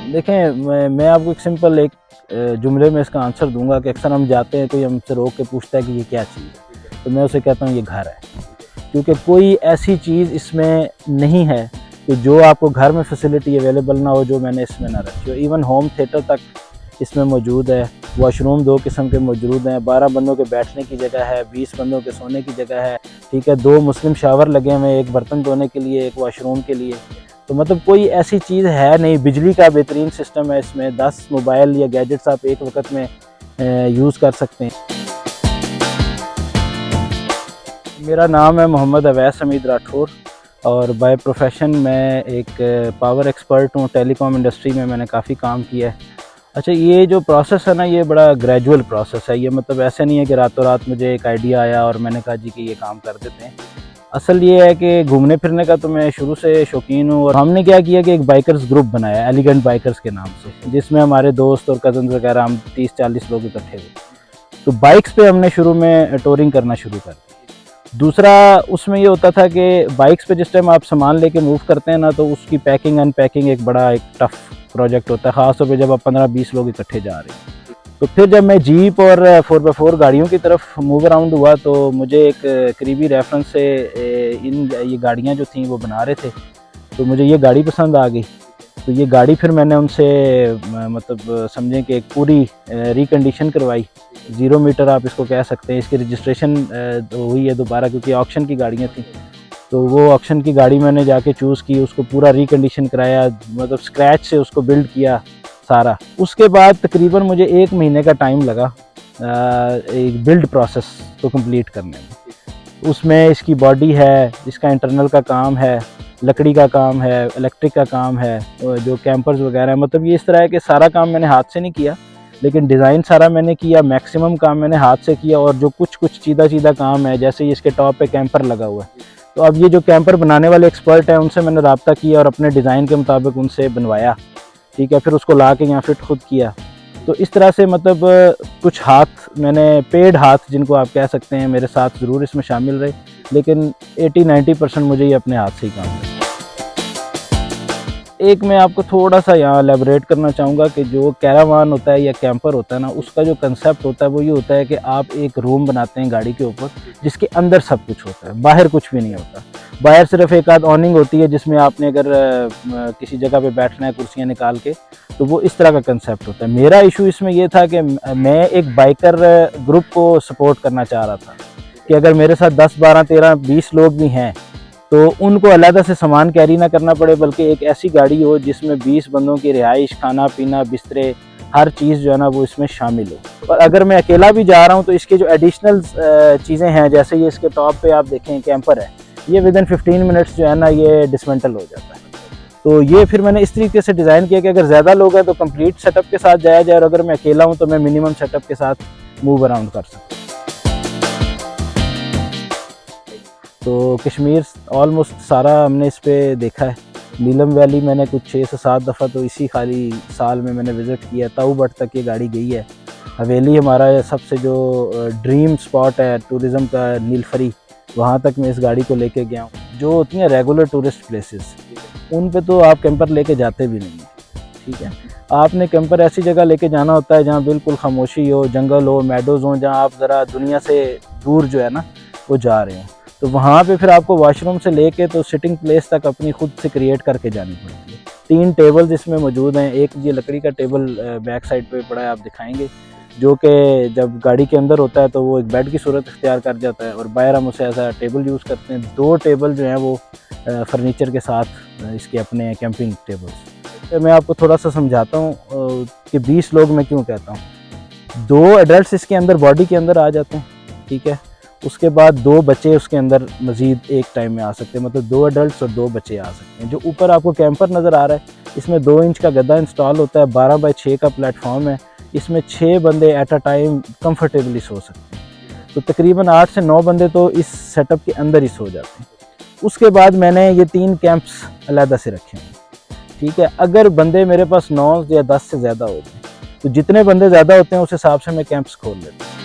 देखें, मैं आपको एक सिंपल एक जुमले में इसका आंसर दूंगा कि अक्सर हम जाते हैं, कोई हमसे रोक के पूछता है कि ये क्या चीज़ है, तो मैं उसे कहता हूँ ये घर है। क्योंकि कोई ऐसी चीज़ इसमें नहीं है कि जो आपको घर में फैसिलिटी अवेलेबल ना हो जो मैंने इसमें ना रखी हो। इवन होम थिएटर तक इसमें मौजूद है। वॉशरूम 2 किस्म के मौजूद हैं। 12 बंदों के बैठने की जगह है, 20 बंदों के सोने की जगह है। ठीक है, 2 मुस्लिम शावर लगे हुए हैं, एक बर्तन धोने के लिए, एक वॉशरूम के लिए। तो मतलब कोई ऐसी चीज़ है नहीं। बिजली का बेहतरीन सिस्टम है इसमें। 10 मोबाइल या गैजेट्स आप एक वक्त में यूज़ कर सकते हैं। मेरा नाम है मोहम्मद अवैस हमीद राठौर और बाय प्रोफेशन मैं एक पावर एक्सपर्ट हूँ। टेलीकॉम इंडस्ट्री में मैंने काफ़ी काम किया है। अच्छा, ये जो प्रोसेस है ना, ये बड़ा ग्रेजुअल प्रोसेस है। ये मतलब ऐसे नहीं है कि रातों रात मुझे एक आइडिया आया और मैंने कहा जी कि ये काम कर देते हैं। असल ये है कि घूमने फिरने का तो मैं शुरू से शौकीन हूँ और हमने क्या किया कि एक बाइकर्स ग्रुप बनाया एलिगेंट बाइकर्स के नाम से, जिसमें हमारे दोस्त और कज़न वगैरह हम 30-40 लोग इकट्ठे हुए। तो बाइक्स पे हमने शुरू में टूरिंग करना शुरू कर दी। दूसरा उसमें ये होता था कि बाइक्स पे जिस टाइम आप सामान लेके मूव करते हैं ना, तो उसकी पैकिंग अनपैकिंग एक बड़ा एक टफ़ प्रोजेक्ट होता है, ख़ासतौर पे जब आप 15-20 लोग इकट्ठे जा रहे हैं। तो फिर जब मैं जीप और 4x4 गाड़ियों की तरफ मूव अराउंड हुआ तो मुझे एक करीबी रेफरेंस से ये गाड़ियाँ जो थी वो बना रहे थे, तो मुझे ये गाड़ी पसंद आ गई। तो ये गाड़ी फिर मैंने उनसे मतलब समझें कि एक पूरी रिकंडीशन करवाई। 0 मीटर आप इसको कह सकते हैं। इसकी रजिस्ट्रेशन हुई है दोबारा, क्योंकि ऑक्शन की गाड़ियाँ थी। तो वो ऑक्शन की गाड़ी मैंने जाके चूज़ की, उसको पूरा रिकंडीशन कराया, मतलब स्क्रैच से उसको बिल्ड किया सारा। उसके बाद तकरीबन मुझे 1 महीने का टाइम लगा एक बिल्ड प्रोसेस को कंप्लीट करने में। उसमें इसकी बॉडी है, इसका इंटरनल का काम है, लकड़ी का काम है, इलेक्ट्रिक का काम है, जो कैंपर्स वगैरह है। मतलब ये इस तरह है कि सारा काम मैंने हाथ से नहीं किया, लेकिन डिज़ाइन सारा मैंने किया, मैक्सिमम काम मैंने हाथ से किया। और जो कुछ सीधा काम है, जैसे इसके टॉप पे कैंपर लगा हुआ है, तो अब ये जो कैंपर बनाने वाले एक्सपर्ट हैं उनसे मैंने रब्ता किया और अपने डिज़ाइन के मुताबिक उनसे बनवाया। ठीक है, फिर उसको ला के यहाँ फिट खुद किया। तो इस तरह से मतलब कुछ हाथ मैंने पेड हाथ जिनको आप कह सकते हैं मेरे साथ ज़रूर इसमें शामिल रहे, लेकिन 80-90% मुझे ये अपने हाथ से ही काम है। एक मैं आपको थोड़ा सा यहाँ एलेबोरेट करना चाहूँगा कि जो कैरावान होता है या कैंपर होता है ना, उसका जो कंसेप्ट होता है वो ये होता है कि आप एक रूम बनाते हैं गाड़ी के ऊपर, जिसके अंदर सब कुछ होता है, बाहर कुछ भी नहीं होता। बाहर सिर्फ एक आध ऑनिंग होती है जिसमें आपने अगर किसी जगह पे बैठना है कुर्सियाँ निकाल के, तो वो इस तरह का कंसेप्ट होता है। मेरा इशू इसमें ये था कि मैं एक बाइकर ग्रुप को सपोर्ट करना चाह रहा था कि अगर मेरे साथ 10, 12, 13, 20 लोग भी हैं तो उनको अलग से सामान कैरी ना करना पड़े, बल्कि एक ऐसी गाड़ी हो जिसमें 20 बंदों की रिहाइश, खाना पीना, बिस्तरे, हर चीज़ जो है ना वो इसमें शामिल हो। और अगर मैं अकेला भी जा रहा हूँ तो इसके जो एडिशनल चीज़ें हैं, जैसे ये इसके टॉप पे आप देखें कैंपर है, ये विदिन 15 मिनट्स जो है ना ये डिसमेंटल हो जाता है। तो ये फिर मैंने इस तरीके से डिज़ाइन किया कि अगर ज़्यादा लोग हैं तो कंप्लीट सेटअप के साथ जाया जाए, और अगर मैं अकेला हूँ तो मैं मिनिमम सेटअप के साथ मूव अराउंड कर सकूँ। तो कश्मीर ऑलमोस्ट सारा हमने इस पर देखा है। नीलम वैली मैंने कुछ 6 से 7 दफ़ा तो इसी खाली साल में मैंने विज़िट किया। ताऊ बट तक ये गाड़ी गई है। हवेली हमारा सबसे जो ड्रीम स्पॉट है टूरिज़म का, नीलफरी, वहाँ तक मैं इस गाड़ी को लेके गया हूँ। जो होती हैं रेगुलर टूरिस्ट प्लेसेस, उन पे तो आप कैंपर लेके जाते भी नहीं हैं। ठीक है, आपने कैंपर ऐसी जगह लेके जाना होता है जहाँ बिल्कुल खामोशी हो, जंगल हो, मेडोज़ हो, जहाँ आप ज़रा दुनिया से दूर जो है ना वो जा रहे हो। तो वहाँ पे फिर आपको वॉशरूम से लेके तो सिटिंग प्लेस तक अपनी खुद से क्रिएट करके जानी पड़ती है। 3 टेबल्स इसमें मौजूद हैं। एक ये लकड़ी का टेबल बैक साइड पे पड़ा है, आप दिखाएंगे, जो कि जब गाड़ी के अंदर होता है तो वो एक बेड की सूरत इख्तियार कर जाता है, और बाहर हम उसे ऐसा टेबल यूज़ करते हैं। 2 टेबल जो हैं वो फर्नीचर के साथ इसके अपने कैंपिंग टेबल्स। तो मैं आपको थोड़ा सा समझाता हूँ कि 20 लोग मैं क्यों कहता हूँ। 2 एडल्ट इसके अंदर बॉडी के अंदर आ जाते हैं। ठीक है, उसके बाद 2 बच्चे उसके अंदर मज़ीद एक टाइम में आ सकते हैं, मतलब 2 एडल्ट्स और 2 बच्चे आ सकते हैं। जो ऊपर आपको कैंपर नज़र आ रहा है, इसमें 2 इंच का गद्दा इंस्टॉल होता है, 12 बाई 6 का प्लेटफॉर्म है। इसमें 6 बंदे एट अ टाइम कंफर्टेबली सो सकते हैं। तो तकरीबन 8 से 9 बंदे तो इस सेटअप के अंदर ही सो जाते हैं। उसके बाद मैंने ये 3 कैंप्स अलहदा से रखे हैं। ठीक है, अगर बंदे मेरे पास 9 या 10 से ज़्यादा होते हैं, तो जितने बंदे ज़्यादा होते हैं उस हिसाब से मैं कैंप्स खोल लेता हूँ।